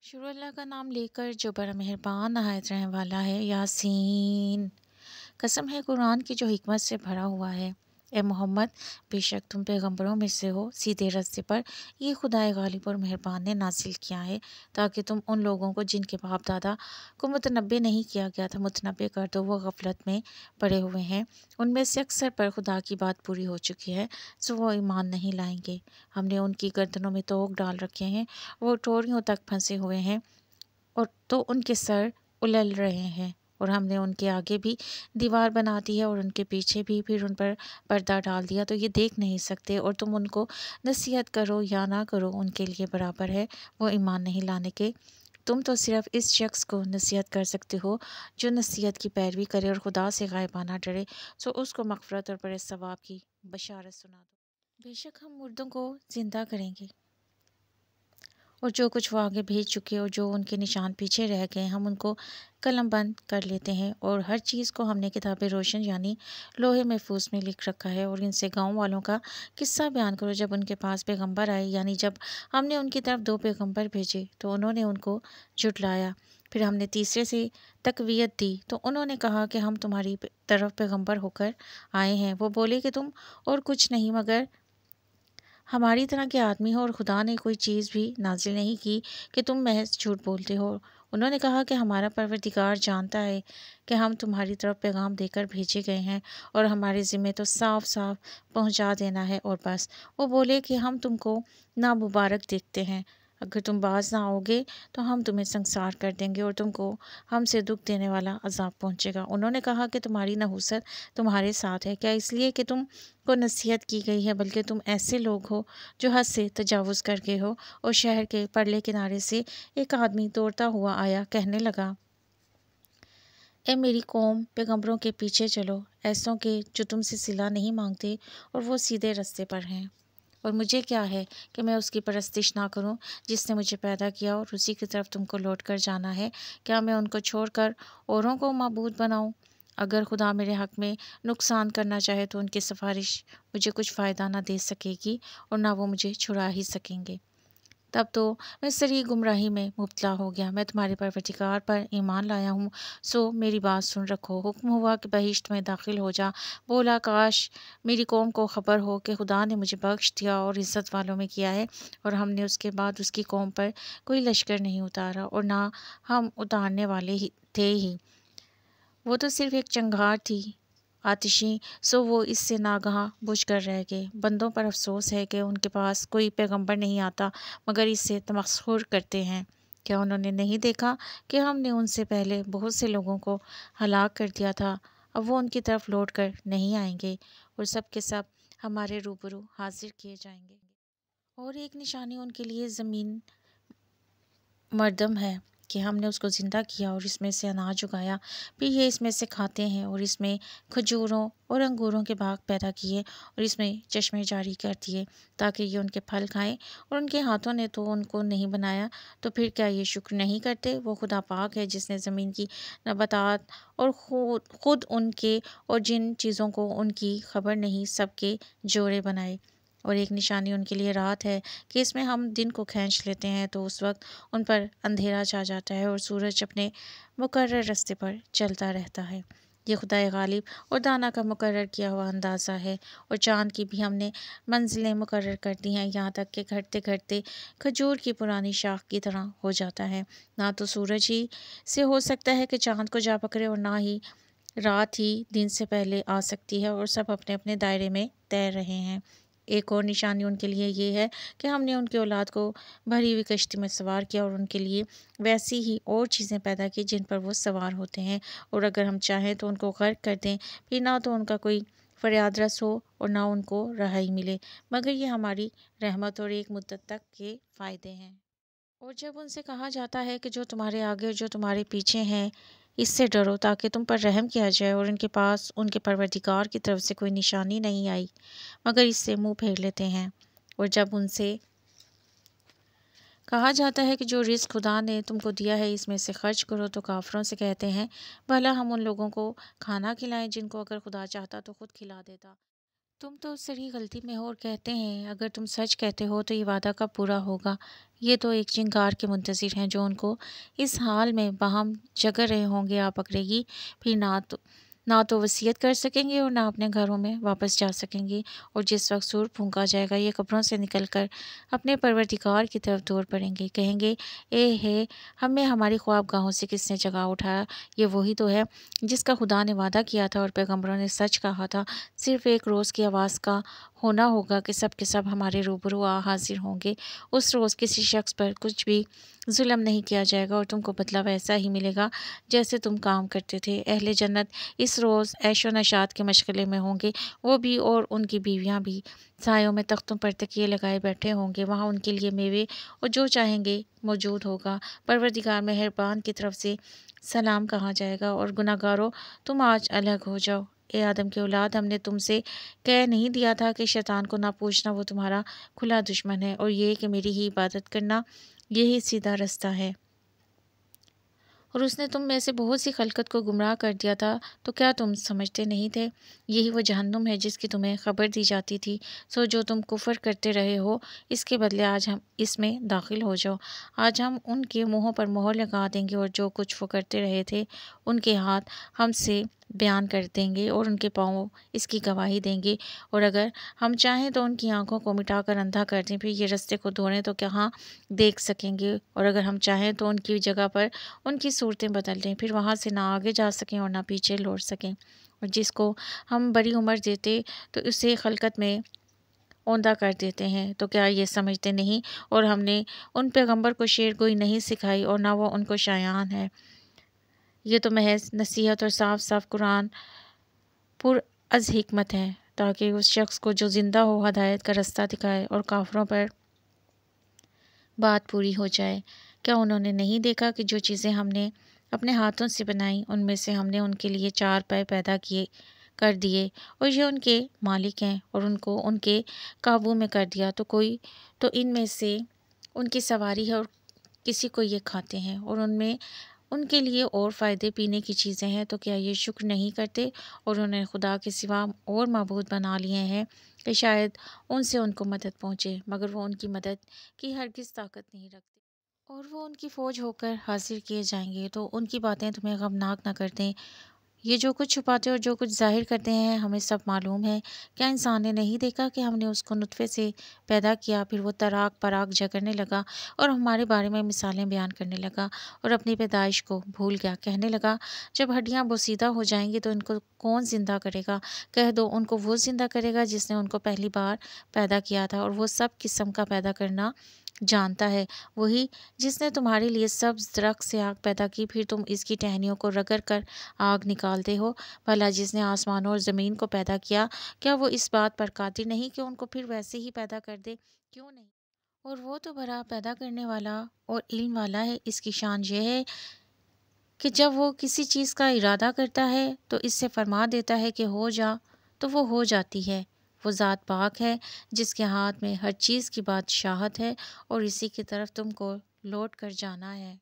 شروع اللہ کا نام لے کر جو بڑا مہربان نہایت رحم والا ہے۔ یاسین، قسم ہے قرآن کی جو حکمت سے بھرا ہوا ہے۔ اے محمد، بے شک تم پیغمبروں میں سے ہو، سیدھے رستے پر یہ خدائے غالب اور مہربان نے نازل کیا ہے تاکہ تم ان لوگوں کو جن کے باپ دادا کو متنبع نہیں کیا گیا تھا متنبع کر دو، وہ غفلت میں پڑے ہوئے ہیں۔ ان میں سے اکثر پر خدا کی بات پوری ہو چکی ہے، سو وہ ایمان نہیں لائیں گے۔ ہم نے ان کی گردنوں میں طوق ڈال رکھے ہیں، وہ ٹوریوں تک پھنسے ہوئے ہیں اور تو ان کے سر الل رہے ہیں، اور ہم نے ان کے آگے بھی دیوار بنا دی ہے اور ان کے پیچھے بھی، پھر ان پر پردہ ڈال دیا تو یہ دیکھ نہیں سکتے، اور تم ان کو نصیحت کرو یا نہ کرو ان کے لیے برابر ہے، وہ ایمان نہیں لانے کے۔ تم تو صرف اس شخص کو نصیحت کر سکتے ہو جو نصیحت کی پیروی کرے اور خدا سے غائبانہ ڈرے، سو اس کو مغفرت اور بڑے ثواب کی بشارت سنا دو۔ بے شک ہم مردوں کو زندہ کریں گے، اور جو کچھ وہ آگے بھیج چکے اور جو ان کے نشان پیچھے رہ گئے ہم ان کو قلم بند کر لیتے ہیں، اور ہر چیز کو ہم نے کتاب روشن یعنی لوح محفوظ میں لکھ رکھا ہے۔ اور ان سے گاؤں والوں کا قصہ بیان کرو جب ان کے پاس پیغمبر آئے، یعنی جب ہم نے ان کی طرف 2 پیغمبر بھیجے تو انہوں نے ان کو جھٹلایا، پھر ہم نے تیسرے سے تقویت دی تو انہوں نے کہا کہ ہم تمہاری طرف پیغمبر ہو کر آئے ہیں۔ وہ بولے کہ تم اور کچھ نہیں مگر ہماری طرح کے آدمی ہو، اور خدا نے کوئی چیز بھی نازل نہیں کی کہ تم محض جھوٹ بولتے ہو۔ انہوں نے کہا کہ ہمارا پروردگار جانتا ہے کہ ہم تمہاری طرف پیغام دے کر بھیجے گئے ہیں، اور ہمارے ذمے تو صاف صاف پہنچا دینا ہے اور بس۔ وہ بولے کہ ہم تم کو نامبارک دیکھتے ہیں، اگر تم باز نہ آؤگے تو ہم تمہیں سنسار کر دیں گے اور تم کو ہم سے دکھ دینے والا عذاب پہنچے گا۔ انہوں نے کہا کہ تمہاری نحوست تمہارے ساتھ ہے، کیا اس لیے کہ تم کو نصیحت کی گئی ہے، بلکہ تم ایسے لوگ ہو جو حد سے تجاوز کر گئے ہو۔ اور شہر کے پرلے کنارے سے ایک آدمی دوڑتا ہوا آیا، کہنے لگا، اے میری قوم، پیغمبروں کے پیچھے چلو، ایسوں کے جو تم سے صلہ نہیں مانگتے اور وہ سیدھے رستے پر ہیں۔ اور مجھے کیا ہے کہ میں اس کی پرستش نہ کروں جس نے مجھے پیدا کیا، اور اسی کی طرف تم کو لوٹ کر جانا ہے۔ کیا میں ان کو چھوڑ کر اوروں کو معبود بناؤں؟ اگر خدا میرے حق میں نقصان کرنا چاہے تو ان کی سفارش مجھے کچھ فائدہ نہ دے سکے گی، اور نہ وہ مجھے چھڑا ہی سکیں گے۔ تب تو میں صریح گمراہی میں مبتلا ہو گیا۔ میں تمہارے پروردگار پر ایمان لایا ہوں، سو میری بات سن رکھو۔ حکم ہوا کہ بہشت میں داخل ہو جا۔ بولا، کاش میری قوم کو خبر ہو کہ خدا نے مجھے بخش دیا اور عزت والوں میں کیا ہے، اور ہم نے اس کے بعد اس کی قوم پر کوئی لشکر نہیں اتارا، اور نہ ہم اتارنے والے تھے ہی۔ وہ تو صرف ایک چنگھار تھی آتشی، سو وہ اس سے ناگہاں بجھ کر رہ گئے۔ بندوں پر افسوس ہے کہ ان کے پاس کوئی پیغمبر نہیں آتا مگر اس سے تمسخر کرتے ہیں۔ کیا انہوں نے نہیں دیکھا کہ ہم نے ان سے پہلے بہت سے لوگوں کو ہلاک کر دیا تھا؟ اب وہ ان کی طرف لوٹ کر نہیں آئیں گے، اور سب کے سب ہمارے روبرو حاضر کیے جائیں گے۔ اور ایک نشانی ان کے لیے زمین مردم ہے کہ ہم نے اس کو زندہ کیا اور اس میں سے اناج اگایا، پھر یہ اس میں سے کھاتے ہیں، اور اس میں کھجوروں اور انگوروں کے باغ پیدا کیے، اور اس میں چشمے جاری کر دیے تاکہ یہ ان کے پھل کھائیں، اور ان کے ہاتھوں نے تو ان کو نہیں بنایا، تو پھر کیا یہ شکر نہیں کرتے؟ وہ خدا پاک ہے جس نے زمین کی نباتات اور خود ان کے اور جن چیزوں کو ان کی خبر نہیں سب کے جوڑے بنائے۔ اور ایک نشانی ان کے لیے رات ہے کہ اس میں ہم دن کو کھینچ لیتے ہیں، تو اس وقت ان پر اندھیرا چھا جاتا ہے اور سورج اپنے مقرر راستے پر چلتا رہتا ہے۔ یہ خدائے غالب اور دانا کا مقرر کیا ہوا اندازہ ہے، اور چاند کی بھی ہم نے منزلیں مقرر کر دی ہیں، یہاں تک کہ گھٹتے گھٹتے کھجور کی پرانی شاخ کی طرح ہو جاتا ہے۔ نہ تو سورج ہی سے ہو سکتا ہے کہ چاند کو جا پکڑے، اور نہ ہی رات ہی دن سے پہلے آ سکتی ہے، اور سب اپنے اپنے دائرے میں تیر رہے ہیں۔ ایک اور نشانی ان کے لیے یہ ہے کہ ہم نے ان کی اولاد کو بھری ہوئی کشتی میں سوار کیا، اور ان کے لیے ویسی ہی اور چیزیں پیدا کی جن پر وہ سوار ہوتے ہیں، اور اگر ہم چاہیں تو ان کو غرق کر دیں، پھر نہ تو ان کا کوئی فریاد رس ہو اور نہ ان کو رہائی ملے، مگر یہ ہماری رحمت اور ایک مدت تک کے فائدے ہیں۔ اور جب ان سے کہا جاتا ہے کہ جو تمہارے آگے اور جو تمہارے پیچھے ہیں اس سے ڈرو تاکہ تم پر رحم کیا جائے، اور ان کے پاس ان کے پروردگار کی طرف سے کوئی نشانی نہیں آئی مگر اس سے منہ پھیر لیتے ہیں۔ اور جب ان سے کہا جاتا ہے کہ جو رزق خدا نے تم کو دیا ہے اس میں سے خرچ کرو، تو کافروں سے کہتے ہیں، بھلا ہم ان لوگوں کو کھانا کھلائیں جن کو اگر خدا چاہتا تو خود کھلا دیتا۔ تم تو سری غلطی میں ہو اور کہتے ہیں اگر تم سچ کہتے ہو تو یہ وعدہ کب پورا ہوگا۔ یہ تو ایک چنگار کے منتظر ہیں جو ان کو اس حال میں باہم جگر رہے ہوں گے۔ آ پکڑے گی، پھر نہ تو وصیت کر سکیں گے اور نہ اپنے گھروں میں واپس جا سکیں گے، اور جس وقت سور پھونکا جائے گا یہ قبروں سے نکل کر اپنے پروردگار کی طرف دوڑ پڑیں گے، کہیں گے اے ہے ہمیں ہماری خواب گاہوں سے کس نے جگا اٹھایا؟ یہ وہی تو ہے جس کا خدا نے وعدہ کیا تھا اور پیغمبروں نے سچ کہا تھا۔ صرف ایک روز کی آواز کا ہونا ہوگا کہ سب کے سب ہمارے روبرو حاضر ہوں گے۔ اس روز کسی شخص پر کچھ بھی ظلم نہیں کیا جائے گا اور تم کو بدلہ ویسا ہی ملے گا جیسے تم کام کرتے تھے۔ اہل جنت اس روز عیش و نشاط کے مشغلے میں ہوں گے، وہ بھی اور ان کی بیویاں بھی۔ سایوں میں تختوں پر تکیے لگائے بیٹھے ہوں گے، وہاں ان کے لیے میوے اور جو چاہیں گے موجود ہوگا۔ پروردگار مہربان کی طرف سے سلام کہا جائے گا اور گناہگارو تم آج الگ ہو جاؤ۔ اے آدم کے اولاد، ہم نے تم سے کہہ نہیں دیا تھا کہ شیطان کو نہ پوچھنا، وہ تمہارا کھلا دشمن ہے، اور یہ کہ میری ہی عبادت کرنا یہی سیدھا رستہ ہے۔ اور اس نے تم میں سے بہت سی خلقت کو گمراہ کر دیا تھا، تو کیا تم سمجھتے نہیں تھے؟ یہی وہ جہنم ہے جس کی تمہیں خبر دی جاتی تھی۔ سو جو تم کفر کرتے رہے ہو اس کے بدلے آج ہم اس میں داخل ہو جاؤ۔ آج ہم ان کے منہوں پر مہر لگا دیں گے اور جو کچھ وہ کرتے رہے تھے ان کے ہاتھ ہم سے بیان کر دیں گے اور ان کے پاؤں اس کی گواہی دیں گے، اور اگر ہم چاہیں تو ان کی آنکھوں کو مٹا کر اندھا کر دیں، پھر یہ رستے کو دوڑیں تو کہاں دیکھ سکیں گے، اور اگر ہم چاہیں تو ان کی جگہ پر ان کی صورتیں بدل دیں، پھر وہاں سے نہ آگے جا سکیں اور نہ پیچھے لوٹ سکیں۔ اور جس کو ہم بڑی عمر دیتے تو اسے خلقت میں اوندا کر دیتے ہیں، تو کیا یہ سمجھتے نہیں؟ اور ہم نے ان پیغمبر کو شعر گوئی نہیں سکھائی اور نہ وہ ان کو شایان ہے۔ یہ تو محض نصیحت اور صاف صاف قرآن پر از حکمت ہے، تاکہ اس شخص کو جو زندہ ہو ہدایت کا رستہ دکھائے اور کافروں پر بات پوری ہو جائے۔ کیا انہوں نے نہیں دیکھا کہ جو چیزیں ہم نے اپنے ہاتھوں سے بنائیں ان میں سے ہم نے ان کے لیے 4 پائے پیدا کر دیے اور یہ ان کے مالک ہیں اور ان کو ان کے قابو میں کر دیا، تو ان میں سے ان کی سواری ہے اور کسی کو یہ کھاتے ہیں، اور ان میں ان کے لیے اور فائدے پینے کی چیزیں ہیں، تو کیا یہ شکر نہیں کرتے؟ اور انہوں نے خدا کے سوا اور معبود بنا لیے ہیں کہ شاید ان سے ان کو مدد پہنچے، مگر وہ ان کی مدد کی ہرگز طاقت نہیں رکھتے، اور وہ ان کی فوج ہو کر حاضر کیے جائیں گے۔ تو ان کی باتیں تمہیں غمناک نہ کر دیں۔ یہ جو کچھ چھپاتے اور جو کچھ ظاہر کرتے ہیں ہمیں سب معلوم ہے۔ کیا انسان نے نہیں دیکھا کہ ہم نے اس کو نطفے سے پیدا کیا، پھر وہ تراک پراک جگرنے لگا اور ہمارے بارے میں مثالیں بیان کرنے لگا اور اپنی پیدائش کو بھول گیا، کہنے لگا جب ہڈیاں بوسیدہ ہو جائیں گی تو ان کو کون زندہ کرے گا؟ کہہ دو ان کو وہ زندہ کرے گا جس نے ان کو پہلی بار پیدا کیا تھا، اور وہ سب قسم کا پیدا کرنا جانتا ہے، وہی جس نے تمہارے لیے سبز درخت سے آگ پیدا کی، پھر تم اس کی ٹہنیوں کو رگڑ کر آگ نکالتے ہو۔ بھلا جس نے آسمانوں اور زمین کو پیدا کیا، کیا وہ اس بات پر قادر نہیں کہ ان کو پھر ویسے ہی پیدا کر دے؟ کیوں نہیں؟ اور وہ تو بھلا پیدا کرنے والا اور علم والا ہے۔ اس کی شان یہ ہے کہ جب وہ کسی چیز کا ارادہ کرتا ہے تو اس سے فرما دیتا ہے کہ ہو جا، تو وہ ہو جاتی ہے۔ وہ ذات پاک ہے جس کے ہاتھ میں ہر چیز کی بادشاہت ہے اور اسی کی طرف تم کو لوٹ کر جانا ہے۔